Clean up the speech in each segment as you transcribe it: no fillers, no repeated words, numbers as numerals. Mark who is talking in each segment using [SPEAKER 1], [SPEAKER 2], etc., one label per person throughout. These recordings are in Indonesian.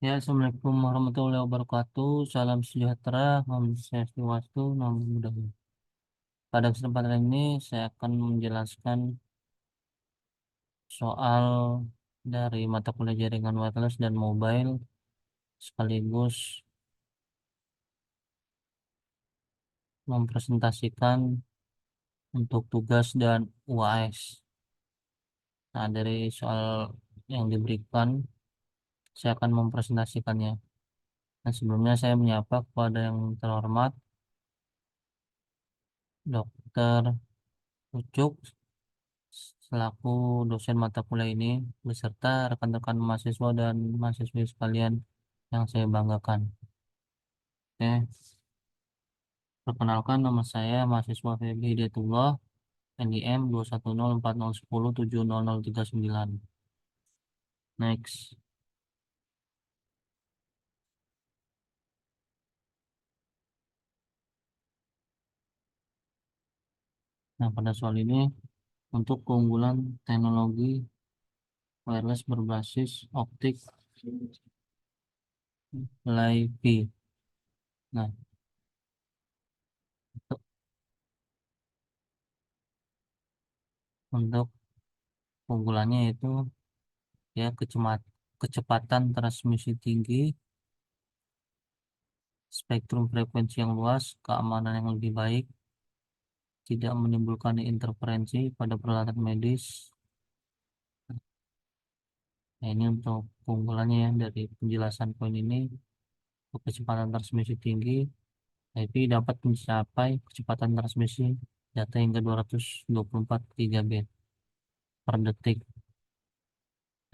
[SPEAKER 1] Ya, Assalamualaikum warahmatullahi wabarakatuh. Salam sejahtera, Om Swastiastu, Namo Buddhaya. Pada kesempatan ini, saya akan menjelaskan soal dari mata kuliah jaringan wireless dan mobile, sekaligus mempresentasikan untuk tugas dan UAS. Nah, dari soal yang diberikan, saya akan mempresentasikannya. Nah, sebelumnya saya menyapa kepada yang terhormat, Dr. Ucuk, selaku dosen mata kuliah ini beserta rekan-rekan mahasiswa dan mahasiswi sekalian yang saya banggakan. Oke, perkenalkan nama saya mahasiswa Feby Hidayatullah, NIM 2104010700039. Next. Nah, pada soal ini untuk keunggulan teknologi wireless berbasis optik LiPi. Nah, untuk keunggulannya itu ya kecepatan transmisi tinggi, spektrum frekuensi yang luas, keamanan yang lebih baik, tidak menimbulkan interferensi pada peralatan medis. Nah, ini untuk keunggulannya ya dari penjelasan poin ini. Untuk kecepatan transmisi tinggi, IP dapat mencapai kecepatan transmisi data hingga 224 gigabit per detik.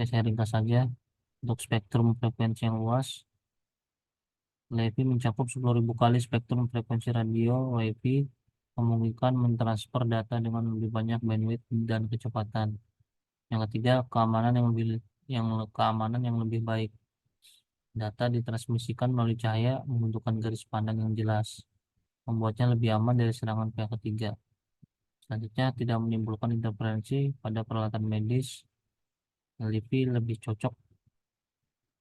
[SPEAKER 1] Saya ringkas saja. Untuk spektrum frekuensi yang luas, WiFi mencakup 10.000 kali spektrum frekuensi radio WiFi, memungkinkan mentransfer data dengan lebih banyak bandwidth dan kecepatan. Yang ketiga, keamanan yang lebih baik. Data ditransmisikan melalui cahaya membentukkan garis pandang yang jelas, membuatnya lebih aman dari serangan pihak ketiga. Selanjutnya, tidak menimbulkan interferensi pada peralatan medis. LiPi lebih cocok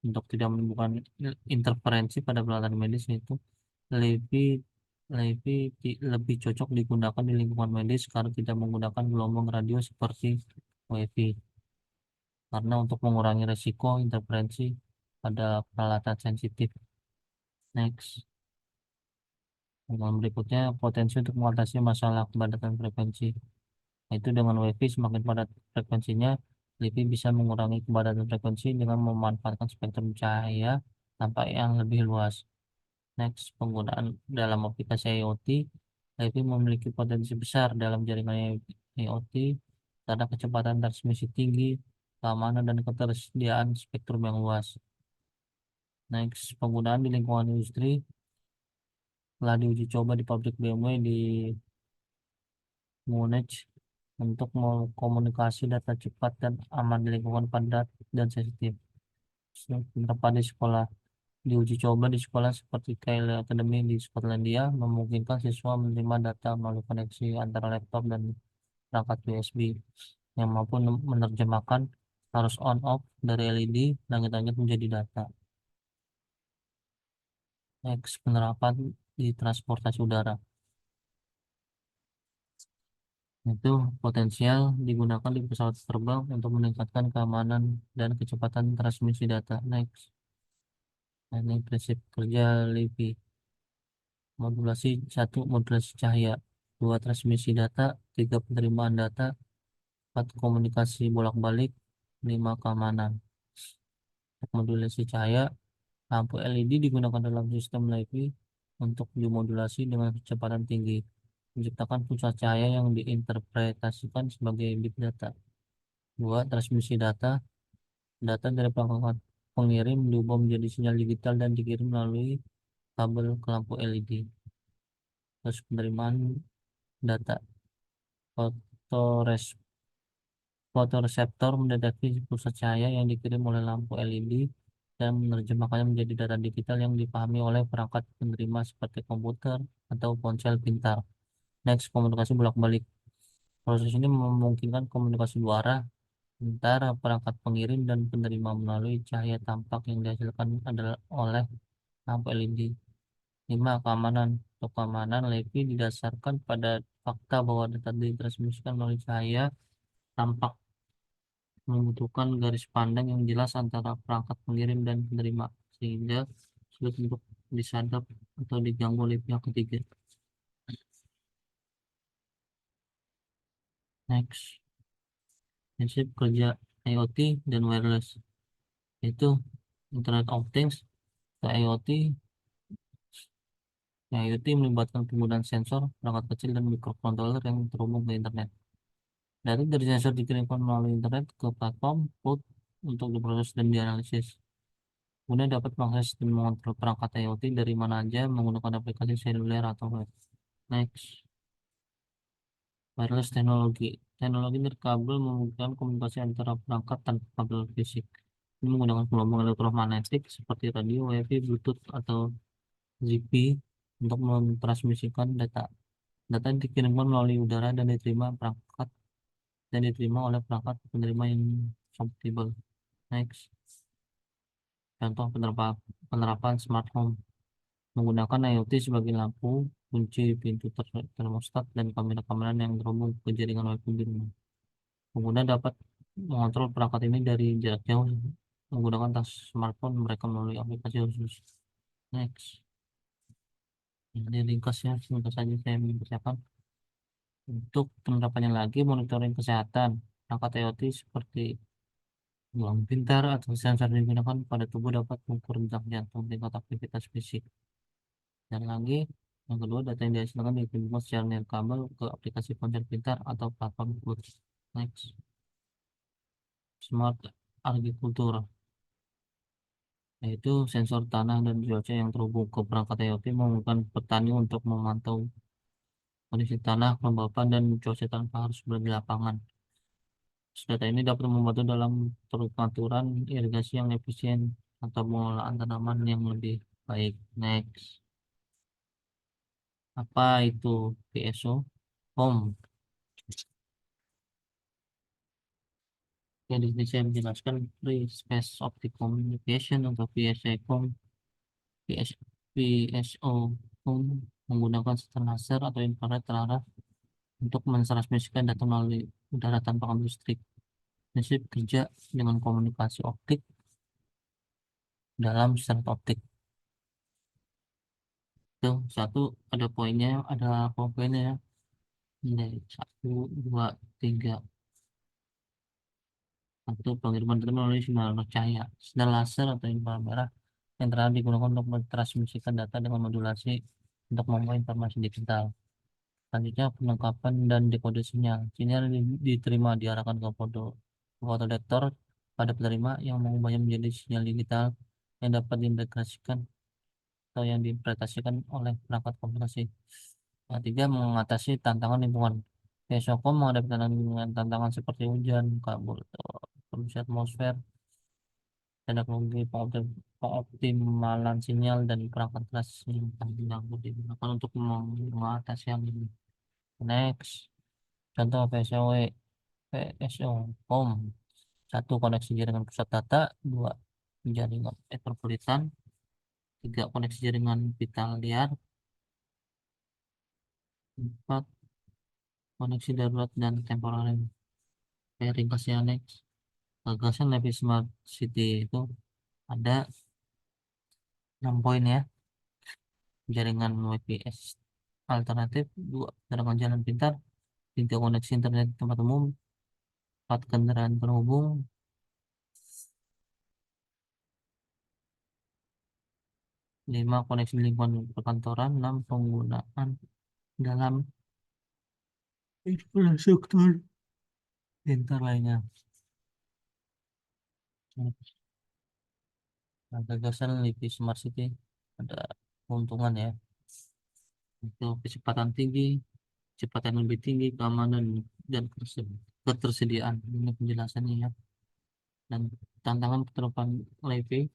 [SPEAKER 1] untuk tidak menimbulkan interferensi pada peralatan medis, yaitu LiPi lebih cocok digunakan di lingkungan medis karena tidak menggunakan gelombang radio seperti WiFi. Karena untuk mengurangi risiko interferensi pada peralatan sensitif. Next. Yang berikutnya, potensi untuk mengatasi masalah kepadatan frekuensi. Yaitu dengan WiFi semakin padat frekuensinya, LiPi bisa mengurangi kepadatan frekuensi dengan memanfaatkan spektrum cahaya tanpa yang lebih luas. Next, penggunaan dalam aplikasi IoT. LiPi memiliki potensi besar dalam jaringan IoT karena kecepatan transmisi tinggi, keamanan, dan ketersediaan spektrum yang luas. Next, penggunaan di lingkungan industri telah diuji coba di pabrik BMW di Munich untuk komunikasi data cepat dan aman di lingkungan padat dan sensitif. Penerapan di sekolah diuji coba di sekolah seperti Keele Academy di Skotlandia memungkinkan siswa menerima data melalui koneksi antara laptop dan perangkat USB yang mampu menerjemahkan arus on-off dari LED langit-langit menjadi data. Next, penerapan di transportasi udara. Itu potensial digunakan di pesawat terbang untuk meningkatkan keamanan dan kecepatan transmisi data. Next, nah, ini prinsip kerja LiPi. Modulasi satu, modulasi cahaya, dua, transmisi data, tiga, penerimaan data, empat, komunikasi bolak-balik, lima, keamanan. Untuk modulasi cahaya, lampu LED digunakan dalam sistem LiPi untuk dimodulasi dengan kecepatan tinggi, menciptakan pusat cahaya yang diinterpretasikan sebagai bit data. Dua, transmisi data. Data dari perangkat pengirim diubah menjadi sinyal digital dan dikirim melalui kabel ke lampu LED. Terus penerimaan data. Fotores Fotoreseptor mendeteksi pusat cahaya yang dikirim oleh lampu LED dan menerjemahkannya menjadi data digital yang dipahami oleh perangkat penerima seperti komputer atau ponsel pintar. Next, komunikasi bolak-balik. Proses ini memungkinkan komunikasi dua arah Sementara perangkat pengirim dan penerima melalui cahaya tampak yang dihasilkan adalah oleh lampu LED. 5. Keamanan. Untuk keamanan, LEVI didasarkan pada fakta bahwa data ditransmisikan melalui cahaya tampak membutuhkan garis pandang yang jelas antara perangkat pengirim dan penerima, sehingga sulit untuk disadap atau diganggu oleh pihak ketiga. Next, prinsip kerja IoT dan wireless, yaitu Internet of Things atau IoT. IoT melibatkan penggunaan sensor, perangkat kecil, dan microcontroller yang terhubung ke internet. Data dari sensor dikirimkan melalui internet ke platform cloud untuk diproses dan dianalisis. Kemudian dapat mengakses dan mengontrol perangkat IoT dari mana saja menggunakan aplikasi seluler atau web. Next, wireless teknologi. Teknologi nirkabel memungkinkan komunikasi antara perangkat tanpa kabel fisik. Ini menggunakan gelombang elektromagnetik seperti radio, WiFi, Bluetooth, atau ZigBee untuk mentransmisikan data. Data dikirimkan melalui udara dan diterima oleh perangkat penerima yang kompatibel. Next, contoh penerapan smart home menggunakan IoT sebagai lampu, kunci, pintu termostat, dan kamera-kamera yang terhubung ke jaringan WiFi di rumah. Pengguna dapat mengontrol perangkat ini dari jarak jauh menggunakan tas smartphone mereka melalui aplikasi khusus. Next, ini ringkasnya, singkat saja saya membacakan. Untuk penerapannya lagi, monitoring kesehatan. Perangkat IoT seperti gelang pintar atau sensor yang digunakan pada tubuh dapat mengukur detak jantung, tingkat aktivitas fisik. Dan lagi, yang kedua, data yang dihasilkan dikirimkan secara nirkabel ke aplikasi ponsel pintar atau platform cloud. Next, smart agriculture, yaitu sensor tanah dan cuaca yang terhubung ke perangkat IoT memungkinkan petani untuk memantau kondisi tanah, kelembapan, dan cuaca tanpa harus berada di lapangan. Data ini dapat membantu dalam pengaturan irigasi yang efisien atau pengelolaan tanaman yang lebih baik. Next, apa itu PSO? Home. Ya, di sini saya menjelaskan Free Space Optic Communication atau PSICOM. PS, PSO Home menggunakan sinyal laser atau infrared terarah untuk mentransmisikan data melalui udara tanpa kabel listrik. Prinsip kerja dengan komunikasi optik dalam sistem optik. Itu satu, ada poinnya, ada poinnya ya. Ini satu, dua, tiga. Satu, pengiriman data melalui sinyal cahaya, sinyal laser atau inframerah yang telah digunakan untuk mentransmisikan data dengan modulasi untuk membawa informasi digital. Selanjutnya, penangkapan dan dekode sinyal. Sinyal diterima diarahkan ke fotodektor pada penerima yang mengubahnya menjadi sinyal digital yang dapat diintegrasikan atau yang diinterpretasikan oleh perangkat komunikasi. Yang ketiga, mengatasi tantangan lingkungan. Besokom menghadapi tantangan seperti hujan, kabut, polusi atmosfer, teknologi pengoptimalan sinyal dan perangkat keras yang tanggung digunakan untuk mengatasi hal ini. Next, contoh PSOW, PSO Home. Satu, koneksi jaringan pusat data. Dua, jaringan metropolitan. Tiga, koneksi jaringan vital liar. Empat, koneksi darurat dan temporer. Ringkasnya next. Gagasan Levi Smart City itu ada 6 poin ya. Jaringan WPS alternatif, 2 jaringan jalan pintar, 3 koneksi internet di tempat umum, 4 kendaraan terhubung, 5 koneksi lingkungan perkantoran, 6 penggunaan dalam infrastruktur pintar lainnya. Nah, gagasan Levi Smart City ada keuntungan ya, itu kecepatan tinggi, kecepatan lebih tinggi, keamanan dan ketersediaan. Ini penjelasannya ya. Dan tantangan penerapan LiVi,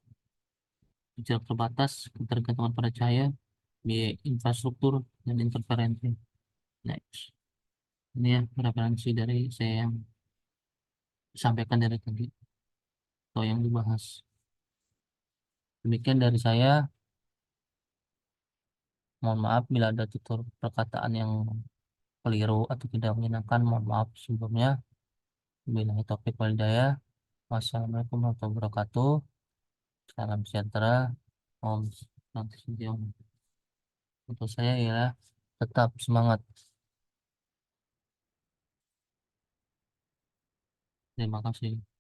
[SPEAKER 1] jarak terbatas, ketergantungan pada cahaya, biaya infrastruktur, dan interferensi. Next, ini ya referensi dari saya yang sampaikan dari tadi atau yang dibahas. Demikian dari saya. Mohon maaf bila ada tutur perkataan yang keliru atau tidak menyenangkan. Mohon maaf sebelumnya. Wabillahi taufiq wal hidayah. Wassalamualaikum warahmatullahi wabarakatuh. Salam sejahtera. Om Swastiastu. Untuk saya ya tetap semangat. Terima kasih.